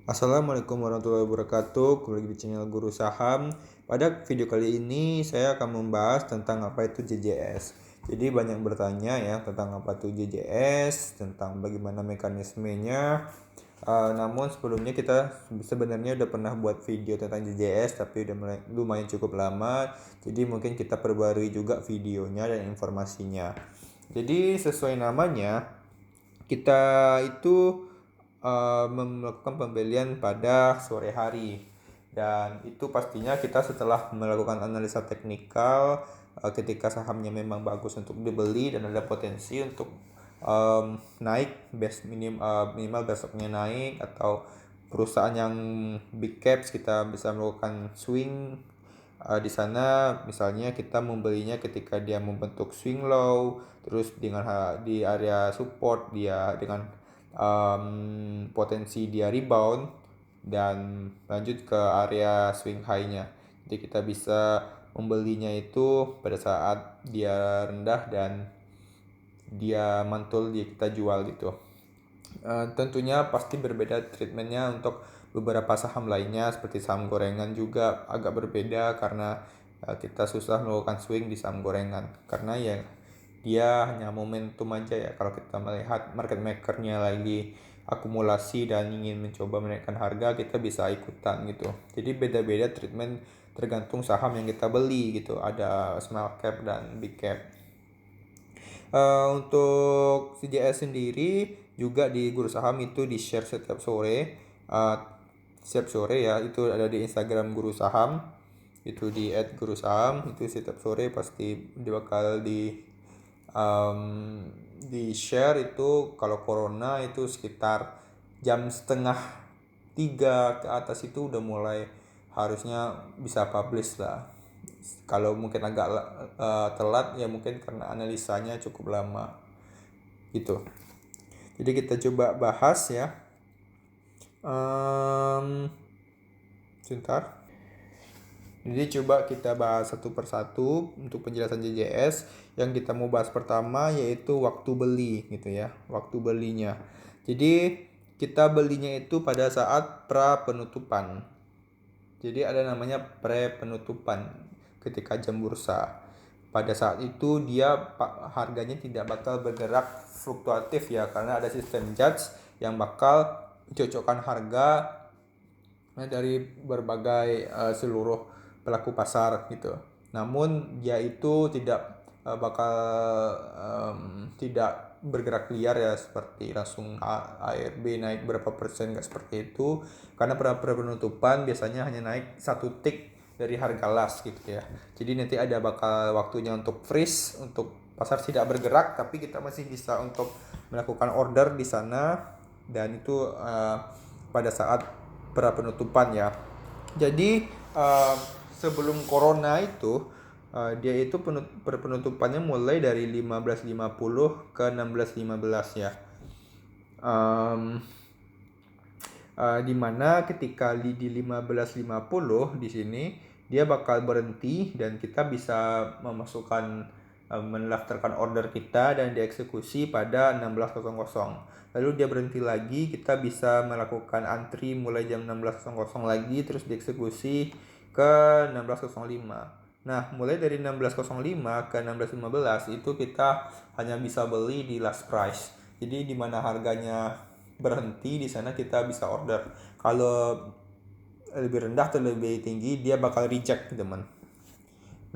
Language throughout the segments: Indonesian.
Assalamualaikum warahmatullahi wabarakatuh. Kembali di channel Guru Saham. Pada video kali ini saya akan membahas tentang apa itu JJS. Jadi banyak bertanya ya tentang apa itu JJS, tentang bagaimana mekanismenya. Namun sebelumnya kita sebenarnya udah pernah buat video tentang JJS, tapi udah lumayan cukup lama. Jadi mungkin kita perbarui juga videonya dan informasinya. Jadi sesuai namanya, kita itu melakukan pembelian pada sore hari, dan itu pastinya kita setelah melakukan analisa teknikal ketika sahamnya memang bagus untuk dibeli dan ada potensi untuk naik minimal besoknya naik, atau perusahaan yang big caps kita bisa melakukan swing di sana. Misalnya kita membelinya ketika dia membentuk swing low, terus dengan di area support dia dengan potensi dia rebound dan lanjut ke area swing high-nya. Jadi kita bisa membelinya itu pada saat dia rendah dan dia mantul kita jual gitu. Tentunya pasti berbeda treatmentnya untuk beberapa saham lainnya, seperti saham gorengan juga agak berbeda karena kita susah melakukan swing di saham gorengan karena ya dia hanya momentum aja ya. Kalau kita melihat market makernya lagi akumulasi dan ingin mencoba menaikkan harga, kita bisa ikutan gitu. Jadi beda-beda treatment tergantung saham yang kita beli gitu. Ada small cap dan big cap. Untuk CJS sendiri juga di Guru Saham itu di share setiap sore. Setiap sore ya, itu ada di Instagram Guru Saham, itu di @gurusaham. Itu setiap sore pasti bakal di share. Itu kalau corona itu sekitar jam setengah 3 ke atas itu udah mulai harusnya bisa publish lah. Kalau mungkin agak telat ya mungkin karena analisanya cukup lama gitu. Jadi kita coba bahas ya. Sebentar. Jadi coba kita bahas satu persatu untuk penjelasan JJS. Yang kita mau bahas pertama yaitu waktu beli gitu ya. Waktu belinya. Jadi kita belinya itu pada saat pra penutupan. Jadi ada namanya pre-penutupan ketika jam bursa. Pada saat itu dia harganya tidak bakal bergerak fluktuatif ya, karena ada sistem judge yang bakal cocokkan harga dari berbagai seluruh pelaku pasar gitu. Namun dia itu tidak bakal tidak bergerak liar ya, seperti langsung ARB naik berapa persen, nggak seperti itu, karena pada penutupan biasanya hanya naik satu tick dari harga last gitu ya. Jadi nanti ada bakal waktunya untuk freeze, untuk pasar tidak bergerak, tapi kita masih bisa untuk melakukan order di sana, dan itu pada saat pra penutupan ya. Jadi sebelum corona itu dia itu penutupannya mulai dari 15.50 ke 16.15 ya. Dimana ketika di 15.50 di sini dia bakal berhenti dan kita bisa memasukkan mendaftarkan order kita dan dieksekusi pada 16.00. Lalu dia berhenti lagi, kita bisa melakukan antri mulai jam 16.00 lagi, terus dieksekusi ke 16.05. Nah, mulai dari 16.05 ke 16.15 itu kita hanya bisa beli di last price. Jadi di mana harganya berhenti di sana kita bisa order. Kalau lebih rendah atau lebih tinggi dia bakal reject teman.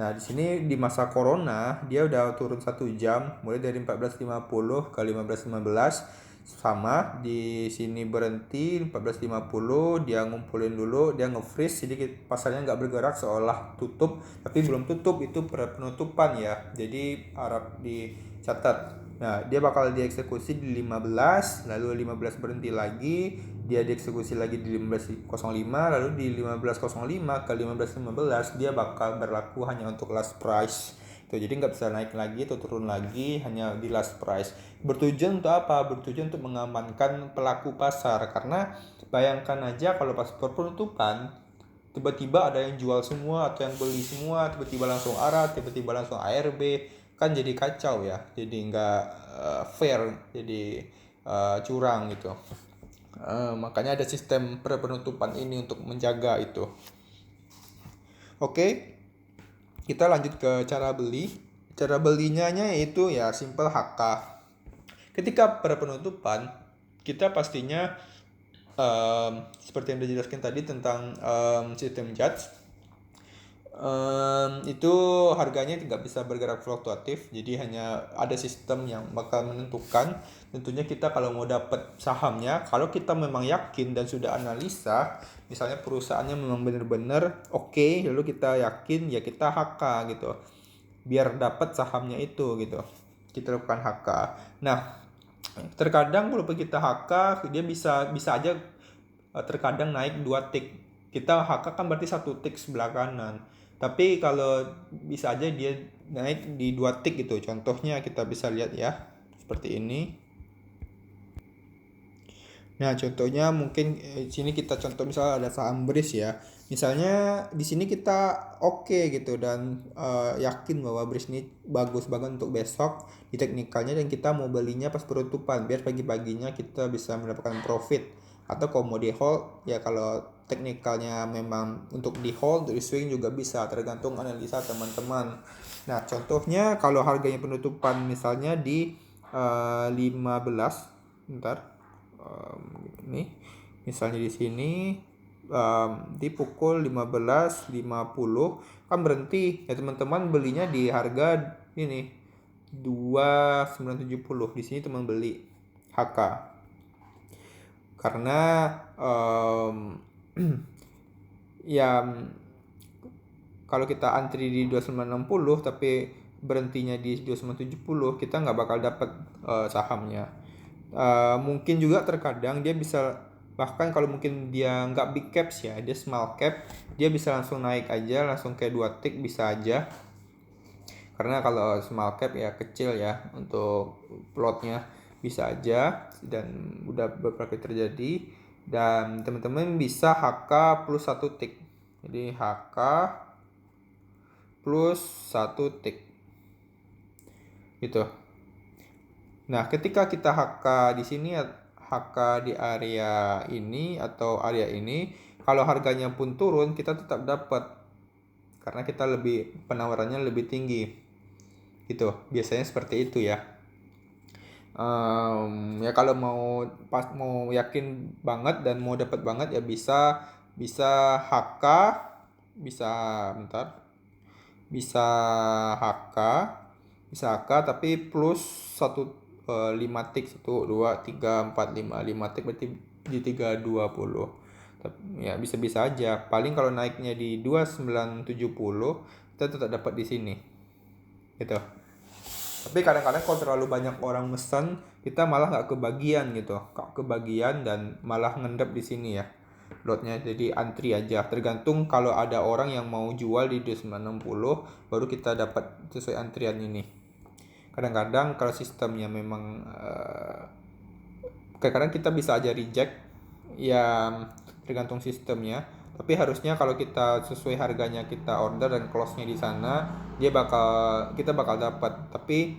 Nah, di sini di masa corona dia udah turun 1 jam mulai dari 14.50 ke 15.15. Sama di sini berhenti 14.50, dia ngumpulin dulu, dia nge-freeze, jadi pasarnya nggak bergerak seolah tutup, tapi belum tutup, itu penutupan ya, jadi harap dicatat. Nah, dia bakal dieksekusi di 15, lalu 15 berhenti lagi, dia dieksekusi lagi di 15.05, lalu di 15.05 ke 15.15 dia bakal berlaku hanya untuk last price. Jadi nggak bisa naik lagi atau turun lagi, hanya di last price. Bertujuan untuk apa? Bertujuan untuk mengamankan pelaku pasar, karena bayangkan aja kalau pas penutupan tiba-tiba ada yang jual semua atau yang beli semua, tiba-tiba langsung arah, tiba-tiba langsung ARB, kan jadi kacau ya, jadi nggak fair, jadi curang gitu. Makanya ada sistem penutupan ini untuk menjaga itu. Oke, kita lanjut ke cara beli. Cara belinya yaitu ya simple HK. Ketika penutupan, kita pastinya seperti yang dijelaskan tadi tentang sistem judge, itu harganya tidak bisa bergerak fluktuatif, jadi hanya ada sistem yang bakal menentukan. Tentunya kita kalau mau dapat sahamnya, kalau kita memang yakin dan sudah analisa, misalnya perusahaannya memang benar-benar oke, lalu kita yakin, ya kita HK gitu, biar dapat sahamnya itu gitu, kita lakukan HK. Nah, terkadang walaupun kita HK, dia bisa aja terkadang naik 2 tick. Kita HK kan berarti 1 tick sebelah kanan. Tapi kalau bisa aja dia naik di 2 tick gitu. Contohnya kita bisa lihat ya, seperti ini. Nah, contohnya mungkin sini kita contoh misalnya ada saham BRIS ya. Misalnya di sini kita oke gitu dan yakin bahwa BRIS ini bagus banget untuk besok di teknikalnya, dan kita mau belinya pas penutupan biar pagi-paginya kita bisa mendapatkan profit. Atau kalau mau di hold ya, kalau teknikalnya memang untuk di hold, di swing juga bisa, tergantung analisa teman-teman. Nah, contohnya kalau harganya penutupan misalnya di 15, bentar, ini misalnya di sini di pukul 15.50 kan berhenti ya teman-teman, belinya di harga ini 2970. Di sini teman beli HK karena ya kalau kita antri di 2960 tapi berhentinya di 2970, kita nggak bakal dapat sahamnya. Mungkin juga terkadang dia bisa, bahkan kalau mungkin dia nggak big caps ya, dia small cap, dia bisa langsung naik aja, langsung kayak 2 tick bisa aja. Karena kalau small cap ya kecil ya untuk plotnya, bisa aja, dan udah beberapa kali terjadi. Dan teman-teman bisa HK plus 1 tick. Jadi HK plus 1 tick gitu. Nah, ketika kita HK di sini, HK di area ini atau area ini, kalau harganya pun turun, kita tetap dapat karena kita penawarannya lebih tinggi. Gitu. Biasanya seperti itu ya. Ya kalau mau yakin banget dan mau dapat banget ya bisa HK, bisa bisa HK, tapi plus 5 tick, 1 2 3 4 5 tick berarti di 320. Ya bisa aja. Paling kalau naiknya di 2970 kita tetap dapat di sini. Gitu. Tapi kadang-kadang kalau terlalu banyak orang mesen, kita malah nggak kebagian gitu, dan malah ngendap di sini ya lotnya, jadi antri aja. Tergantung kalau ada orang yang mau jual di 2960, baru kita dapat sesuai antrian ini. Kadang-kadang kalau sistemnya memang kadang-kadang kita bisa aja reject ya, tergantung sistemnya. Tapi harusnya kalau kita sesuai harganya kita order dan close-nya di sana, kita bakal dapat. Tapi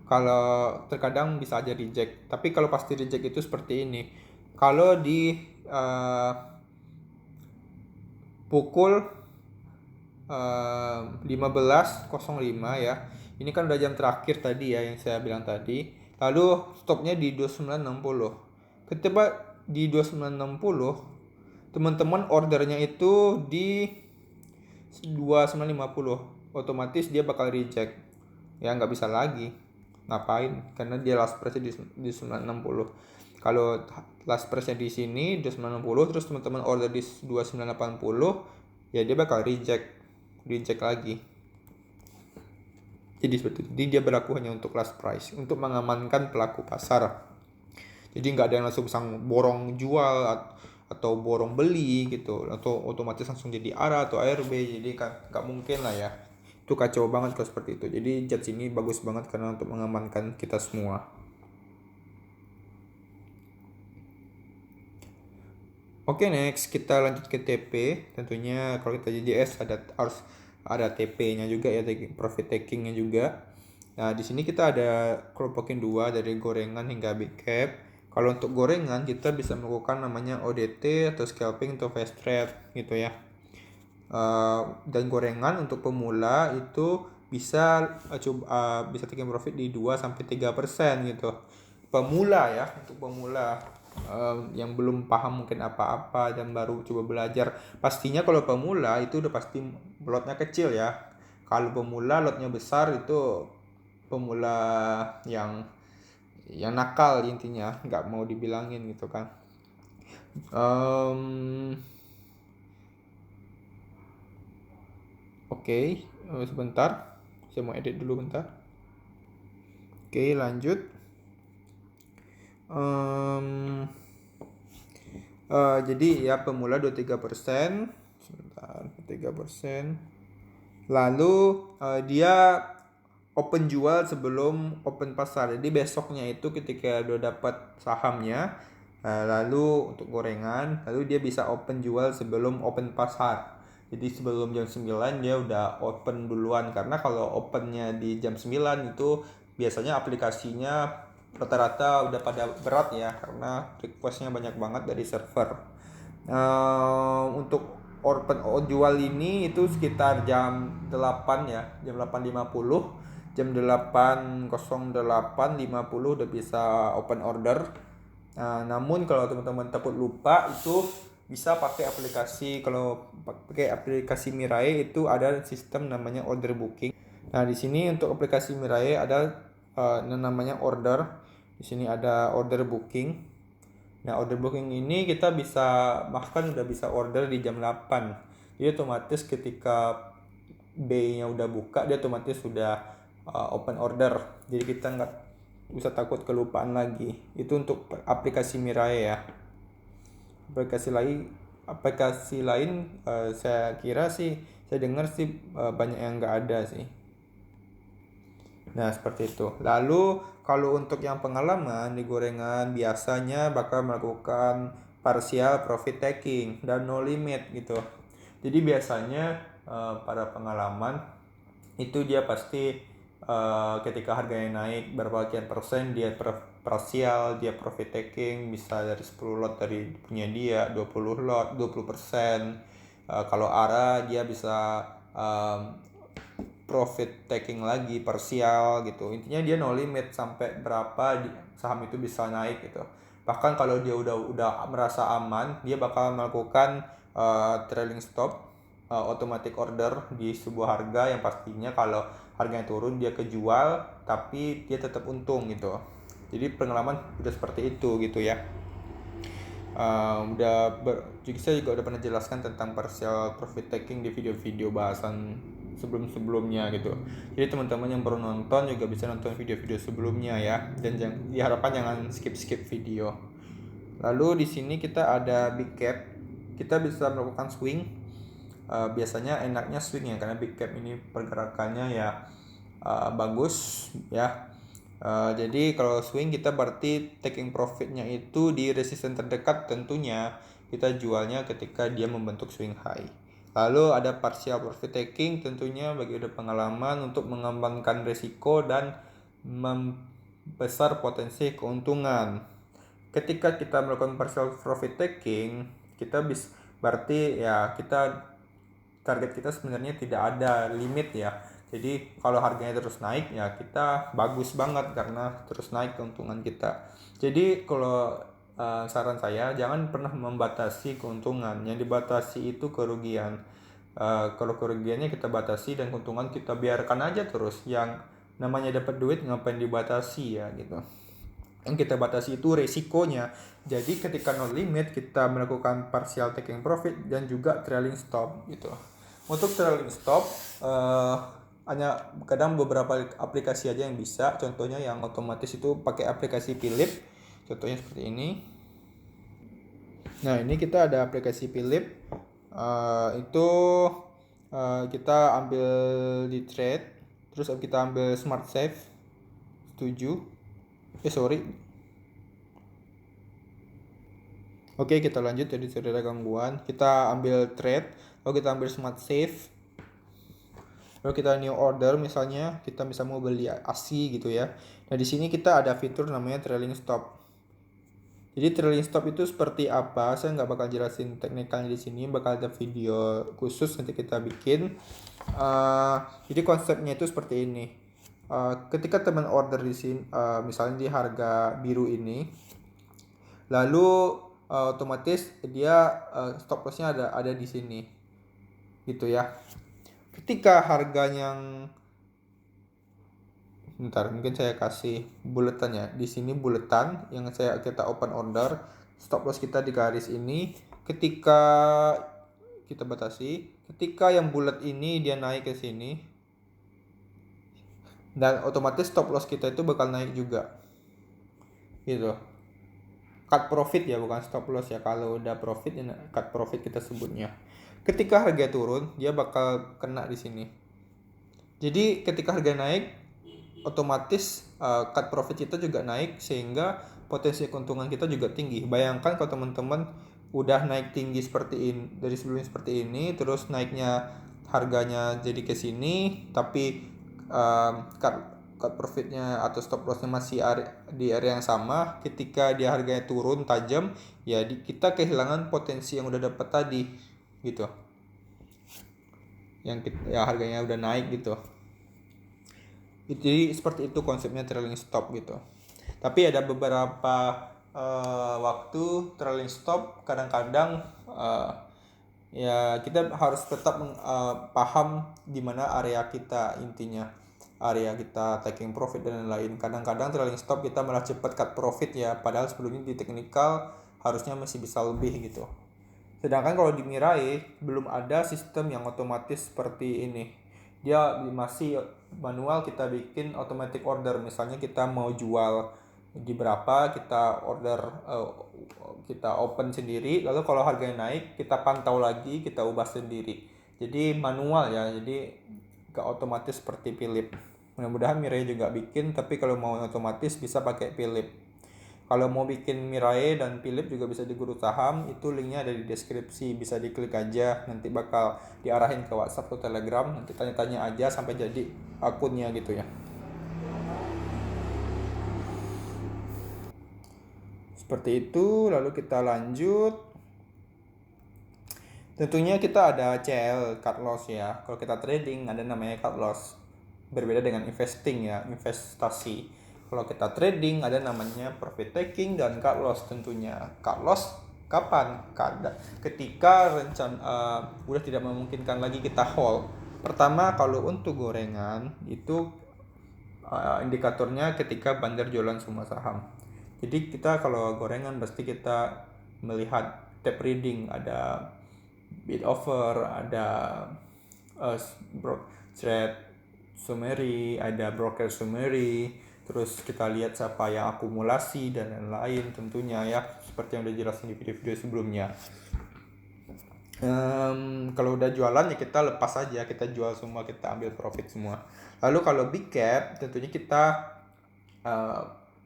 kalau terkadang bisa aja reject. Tapi kalau pasti reject itu seperti ini. Kalau di pukul 15.05 ya. Ini kan udah jam terakhir tadi ya yang saya bilang tadi. Lalu stopnya di 2960. Ketika di 2960, teman-teman ordernya itu di 2950, otomatis dia bakal reject. Ya nggak bisa lagi. Ngapain? Karena dia last price di 2960. Kalau last price di sini 2960, terus teman-teman order di 2980, ya dia bakal reject lagi. Jadi seperti itu. Jadi dia berlaku hanya untuk last price, untuk mengamankan pelaku pasar. Jadi nggak ada yang langsung borong jual atau borong beli gitu, atau otomatis langsung jadi ARA atau ARB. Jadi kan nggak mungkin lah ya. Itu kacau banget kalau seperti itu. Jadi judge ini bagus banget karena untuk mengamankan kita semua. Oke, next kita lanjut ke TP. Tentunya kalau kita JJS harus ada TP-nya juga ya, profit taking-nya juga. Nah, di sini kita ada kelompokin 2 dari gorengan hingga big cap. Kalau untuk gorengan kita bisa melakukan namanya ODT atau scalping atau fast trade gitu ya. Dan gorengan untuk pemula itu bisa bisa taking profit di 2 sampai 3% gitu. Pemula ya, untuk pemula yang belum paham mungkin apa-apa dan baru coba belajar. Pastinya kalau pemula itu udah pasti lotnya kecil ya. Kalau pemula lotnya besar itu pemula yang nakal intinya, nggak mau dibilangin gitu kan. Oke, sebentar, saya mau edit dulu bentar. Oke, lanjut. Jadi ya pemula 23%, sebentar, 3%. Lalu dia open jual sebelum open pasar. Jadi besoknya itu ketika udah dapat sahamnya, lalu untuk gorengan, lalu dia bisa open jual sebelum open pasar. Jadi sebelum jam 9 dia udah open duluan, karena kalau opennya di jam 9 itu biasanya aplikasinya rata-rata udah pada berat ya, karena requestnya banyak banget dari server. Untuk open jual ini itu sekitar jam 8 ya, jam 8.50, jam 8.08.50 udah bisa open order. Namun kalau teman-teman takut lupa itu bisa pakai aplikasi. Kalau pakai aplikasi Mirai itu ada sistem namanya order booking. Nah, di sini untuk aplikasi Mirai ada namanya order. Di sini ada order booking. Nah, order booking ini kita bisa bahkan udah bisa order di jam 8. Jadi otomatis ketika B-nya udah buka, dia otomatis sudah open order. Jadi kita nggak bisa takut kelupaan lagi. Itu untuk aplikasi Mirai ya. Aplikasi lain saya kira sih, saya dengar sih banyak yang nggak ada sih. Nah, seperti itu. Lalu kalau untuk yang pengalaman di gorengan biasanya bakal melakukan partial profit taking dan no limit gitu. Jadi biasanya pada pengalaman itu dia pasti ketika harganya naik berapa sekian persen dia parsial, dia profit taking, bisa dari 10 lot dari punya dia, 20 lot 20%. Kalau ARA dia bisa profit taking lagi parsial gitu. Intinya dia no limit sampai berapa saham itu bisa naik gitu. Bahkan kalau dia udah merasa aman, dia bakal melakukan trailing stop, automatic order di sebuah harga yang pastinya kalau harganya turun dia kejual, tapi dia tetap untung gitu. Jadi pengalaman udah seperti itu gitu ya. Saya juga udah pernah jelaskan tentang partial profit taking di video-video bahasan sebelumnya gitu. Jadi teman-teman yang baru nonton juga bisa nonton video-video sebelumnya ya, dan diharapkan jangan skip video. Lalu di sini kita ada big cap, kita bisa melakukan swing. Biasanya enaknya swing ya, karena big cap ini pergerakannya ya bagus ya. Jadi kalau swing kita berarti taking profitnya itu di resisten terdekat, tentunya kita jualnya ketika dia membentuk swing high. Lalu ada partial profit taking, tentunya bagi udah pengalaman untuk mengembangkan risiko dan membesar potensi keuntungan. Ketika kita melakukan partial profit taking, kita berarti ya target kita sebenarnya tidak ada limit ya. Jadi kalau harganya terus naik ya kita bagus banget karena terus naik keuntungan kita. Jadi kalau saran saya jangan pernah membatasi keuntungan. Yang dibatasi itu kerugian. Kalau kerugiannya kita batasi dan keuntungan kita biarkan aja terus. Yang namanya dapat duit ngapain dibatasi ya gitu. Yang kita batasi itu resikonya. Jadi ketika no limit kita melakukan partial taking profit dan juga trailing stop gitu. Untuk trailing stop hanya kadang beberapa aplikasi aja yang bisa. Contohnya yang otomatis itu pakai aplikasi Philip. Contohnya seperti ini. Nah, ini kita ada aplikasi Philip. Itu kita ambil di trade, terus kita ambil smart save 7. Oke, kita lanjut. Jadi sudah ada gangguan. Kita ambil trade, lalu kita ambil smart save, lalu kita new order, misalnya kita bisa mau beli ASI gitu ya. Nah, di sini kita ada fitur namanya trailing stop. Jadi trailing stop itu seperti apa? Saya nggak bakal jelasin teknikalnya di sini, bakal ada video khusus nanti kita bikin. Uh, jadi konsepnya itu seperti ini. Ketika teman order di sini, misalnya di harga biru ini, lalu otomatis dia stop lossnya ada di sini, gitu ya. Ketika harganya Bentar, mungkin saya kasih buletan ya. Di sini buletan yang kita open order, stop loss kita di garis ini. Ketika kita batasi, ketika yang bulat ini dia naik ke sini, dan otomatis stop loss kita itu bakal naik juga. Gitu. Cut profit ya, bukan stop loss ya. Kalau udah profit, cut profit kita sebutnya. Ketika harga turun, dia bakal kena di sini. Jadi ketika harga naik, otomatis cut profit kita juga naik sehingga potensi keuntungan kita juga tinggi. Bayangkan kalau teman-teman udah naik tinggi seperti ini dari sebelumnya seperti ini, terus naiknya harganya jadi ke sini, tapi cut profitnya atau stop lossnya masih di area yang sama. Ketika dia harganya turun tajam, ya kita kehilangan potensi yang udah dapat tadi, gitu. Yang ya harganya udah naik gitu. Jadi seperti itu konsepnya trailing stop gitu. Tapi ada beberapa waktu trailing stop kadang-kadang ya kita harus tetap paham di mana area kita, intinya area kita taking profit dan lain-lain. Kadang-kadang trailing stop kita malah cepat cut profit ya, padahal sebelumnya di teknikal harusnya masih bisa lebih gitu. Sedangkan kalau di Mirai belum ada sistem yang otomatis seperti ini. Dia masih manual, kita bikin automatic order. Misalnya kita mau jual di berapa, kita order, kita open sendiri. Lalu kalau harganya naik, kita pantau lagi, kita ubah sendiri. Jadi manual ya, jadi gak otomatis seperti Philip. Mudah-mudahan Mirai juga bikin, tapi kalau mau otomatis bisa pakai Philip. Kalau mau bikin Mirai dan Philip juga bisa di Guru Saham, itu linknya ada di deskripsi, bisa diklik aja, nanti bakal diarahin ke WhatsApp atau Telegram, nanti tanya-tanya aja sampai jadi akunnya gitu ya. Seperti itu, lalu kita lanjut. Tentunya kita ada CL, cut loss ya. Kalau kita trading ada namanya cut loss. Berbeda dengan investing ya, investasi. Kalau kita trading ada namanya profit taking dan cut loss tentunya. Cut loss kapan? Ketika udah tidak memungkinkan lagi kita hold. Pertama, kalau untuk gorengan itu indikatornya ketika bandar jualan semua saham. Jadi kita kalau gorengan pasti kita melihat tape reading, ada bid offer, ada trade summary, ada broker summary, terus kita lihat siapa yang akumulasi dan lain-lain tentunya ya, seperti yang udah jelasin di video-video sebelumnya. Kalau udah jualan ya kita lepas aja, kita jual semua, kita ambil profit semua. Lalu kalau big cap tentunya kita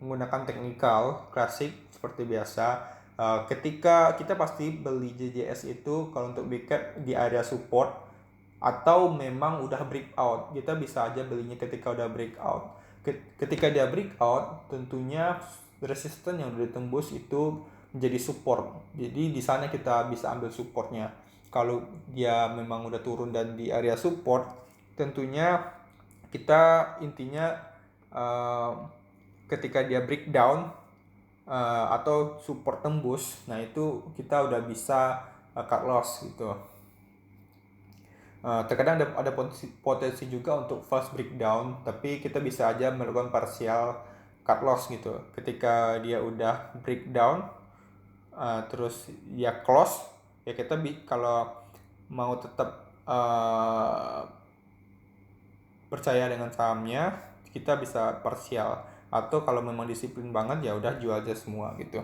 menggunakan teknikal klasik seperti biasa. Ketika kita pasti beli JJS itu kalau untuk big cap di area support atau memang udah breakout, kita bisa aja belinya ketika udah breakout. Ketika dia breakout, tentunya resisten yang udah ditembus itu menjadi support. Jadi di sana kita bisa ambil supportnya. Kalau dia memang udah turun dan di area support, tentunya kita intinya ketika dia breakdown atau support tembus, nah itu kita udah bisa cut loss gitu. Terkadang ada potensi juga untuk fast breakdown, tapi kita bisa aja melakukan partial cut loss gitu. Ketika dia udah breakdown, terus dia close, ya kita kalau mau tetap percaya dengan sahamnya, kita bisa partial. Atau kalau memang disiplin banget ya udah jual aja semua gitu.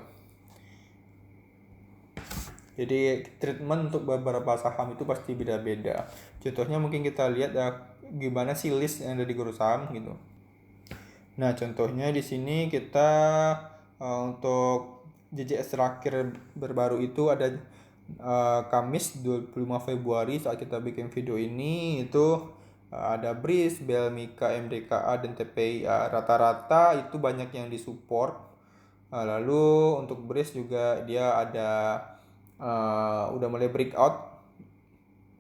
Jadi treatment untuk beberapa saham itu pasti beda-beda. Contohnya mungkin kita lihat ya gimana sih list yang ada di Guru Saham gitu. Nah contohnya di sini kita untuk JJS terakhir berbaru itu ada Kamis 25 Februari saat kita bikin video ini itu ada BRIS, BLMIKA, MDKA dan TPI. Rata-rata itu banyak yang disupport. Lalu untuk brace juga dia ada udah mulai breakout,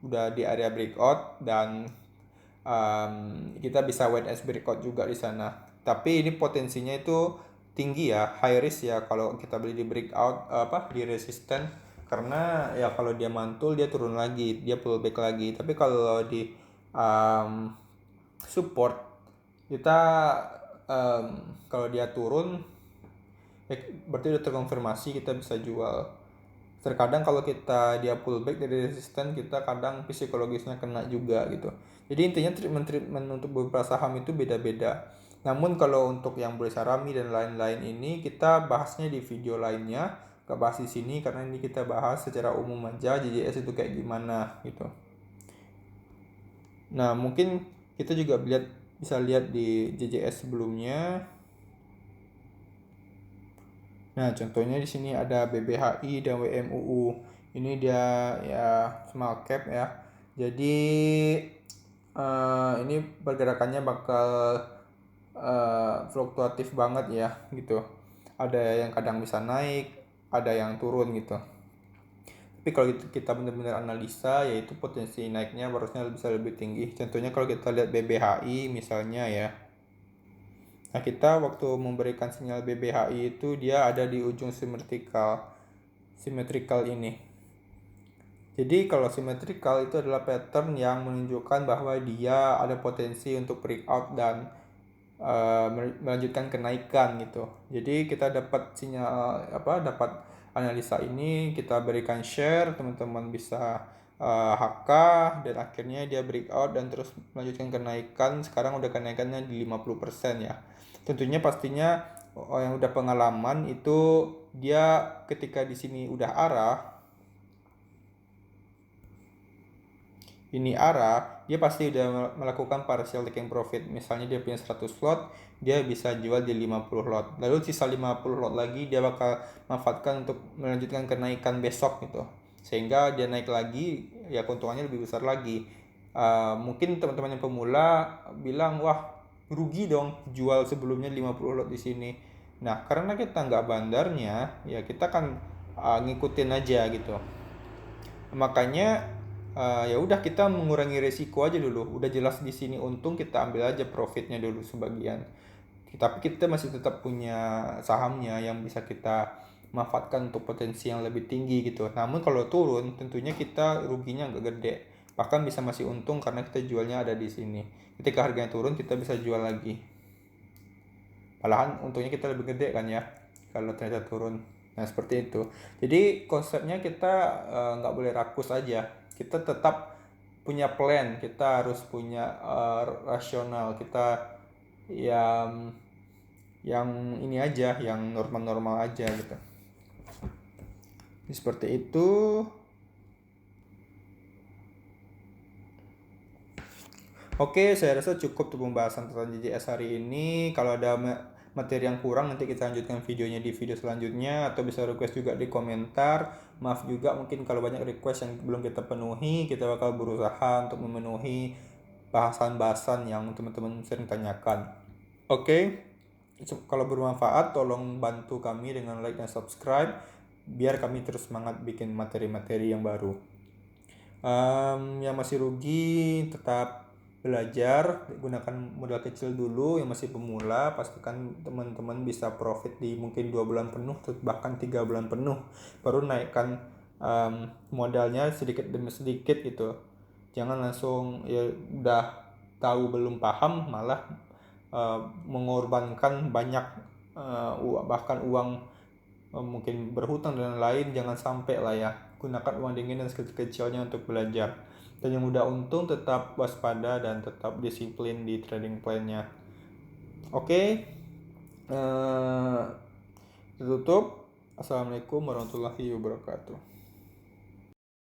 udah di area breakout, dan kita bisa wait as breakout juga di sana. Tapi ini potensinya itu tinggi ya, high risk ya kalau kita beli di breakout di resisten, karena ya kalau dia mantul dia turun lagi, dia pullback lagi. Tapi kalau di support kita kalau dia turun berarti udah terkonfirmasi, kita bisa jual. Terkadang kalau kita dia pullback dari resisten, kita kadang psikologisnya kena juga gitu. Jadi intinya treatment untuk beberapa saham itu beda-beda. Namun kalau untuk yang Bull Sarami dan lain-lain ini kita bahasnya di video lainnya, gak bahas di sini karena ini kita bahas secara umum aja JJS itu kayak gimana gitu. Nah, mungkin kita juga bisa lihat di JJS sebelumnya. Nah, contohnya di sini ada BBHI dan WMUU. Ini dia ya small cap ya. Jadi ini pergerakannya bakal fluktuatif banget ya gitu. Ada yang kadang bisa naik, ada yang turun gitu. Tapi kalau kita benar-benar analisa, yaitu potensi naiknya harusnya bisa lebih tinggi. Contohnya kalau kita lihat BBHI misalnya ya. Nah, kita waktu memberikan sinyal BBHI itu dia ada di ujung simetrikal ini. Jadi kalau simetrikal itu adalah pattern yang menunjukkan bahwa dia ada potensi untuk breakout dan melanjutkan kenaikan gitu. Jadi kita dapat sinyal dapat analisa ini, kita berikan share, teman-teman bisa HK, dan akhirnya dia breakout dan terus melanjutkan kenaikan. Sekarang udah kenaikannya di 50% ya. Tentunya pastinya yang udah pengalaman itu dia ketika di sini udah arah, dia pasti udah melakukan partial taking profit. Misalnya dia punya 100 lot, dia bisa jual di 50 lot. Lalu sisa 50 lot lagi dia bakal manfaatkan untuk melanjutkan kenaikan besok gitu. Sehingga dia naik lagi, ya keuntungannya lebih besar lagi. Mungkin teman-teman yang pemula bilang, wah rugi dong jual sebelumnya 50 lot di sini. Nah, karena kita nggak bandarnya, ya kita kan ngikutin aja gitu. Makanya ya udah kita mengurangi resiko aja dulu. Udah jelas di sini untung, kita ambil aja profitnya dulu sebagian. Tapi kita masih tetap punya sahamnya yang bisa kita manfaatkan untuk potensi yang lebih tinggi gitu. Namun kalau turun, tentunya kita ruginya nggak gede. Bahkan bisa masih untung karena kita jualnya ada di sini. Ketika harganya turun, kita bisa jual lagi. Malahan untungnya kita lebih gede kan ya, kalau ternyata turun. Nah, seperti itu. Jadi konsepnya kita nggak boleh rakus aja. Kita tetap punya plan, kita harus punya rasional. Kita yang ini aja, yang normal-normal aja gitu. Jadi, seperti itu. Oke, saya rasa cukup untuk pembahasan tentang JJS hari ini. Kalau ada materi yang kurang, nanti kita lanjutkan videonya di video selanjutnya, atau bisa request juga di komentar. Maaf juga mungkin kalau banyak request yang belum kita penuhi, kita bakal berusaha untuk memenuhi bahasan-bahasan yang teman-teman sering tanyakan. Oke, kalau bermanfaat tolong bantu kami dengan like dan subscribe biar kami terus semangat bikin materi-materi yang baru. Yang masih rugi tetap belajar, gunakan modal kecil dulu. Yang masih pemula, pastikan teman-teman bisa profit di mungkin 2 bulan penuh, bahkan 3 bulan penuh, baru naikkan modalnya sedikit demi sedikit gitu. Jangan langsung ya udah tahu belum paham malah mengorbankan banyak bahkan uang, mungkin berhutang dan lain. Jangan sampai lah ya. Gunakan uang dingin dan sekecil-kecilnya untuk belajar. Dan yang udah untung tetap waspada dan tetap disiplin di trading plan-nya. Oke, tutup. Assalamualaikum warahmatullahi wabarakatuh.